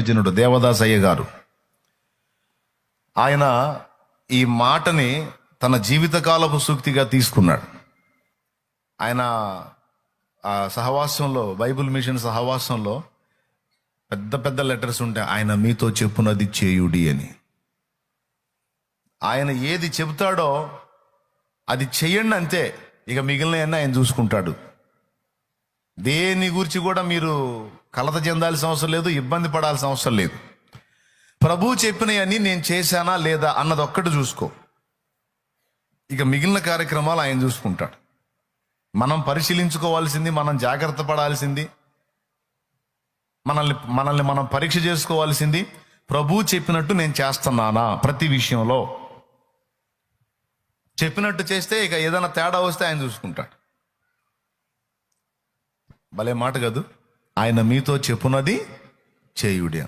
జనుడు దేవదాసయ్య గారు ఆయన ఈ మాటని తన జీవితకాలపు సూక్తిగా తీసుకున్నాడు. ఆయన ఆ సహవాసంలో, బైబిల్ మిషన్ సహవాసంలో పెద్ద పెద్ద లెటర్స్ ఉంటాయి, ఆయన మీతో చెప్పునది చేయుడి అని. ఆయన ఏది చెబుతాడో అది చెయ్యండి అంతే, ఇక మిగిలిన ఆయన చూసుకుంటాడు. దేని గురించి కూడా మీరు కలత చెందాల్సిన అవసరం లేదు, ఇబ్బంది పడాల్సిన అవసరం లేదు. ప్రభువు చెప్పినవన్నీ నేను చేశానా లేదా అన్నది ఒక్కటి చూసుకో, ఇక మిగిలిన కార్యక్రమాలు ఆయన చూసుకుంటాడు. మనం పరిశీలించుకోవాల్సింది, మనం జాగ్రత్త పడాల్సింది, మనల్ని మనం పరీక్ష చేసుకోవాల్సింది, ప్రభువు చెప్పినట్టు నేను చేస్తున్నానా. ప్రతి విషయంలో చెప్పినట్టు చేస్తే ఇక ఏదైనా తేడా వస్తే ఆయన చూసుకుంటాడు. భలే మాట కాదు, ఆయన మీతో చెప్పునది చేయుడి.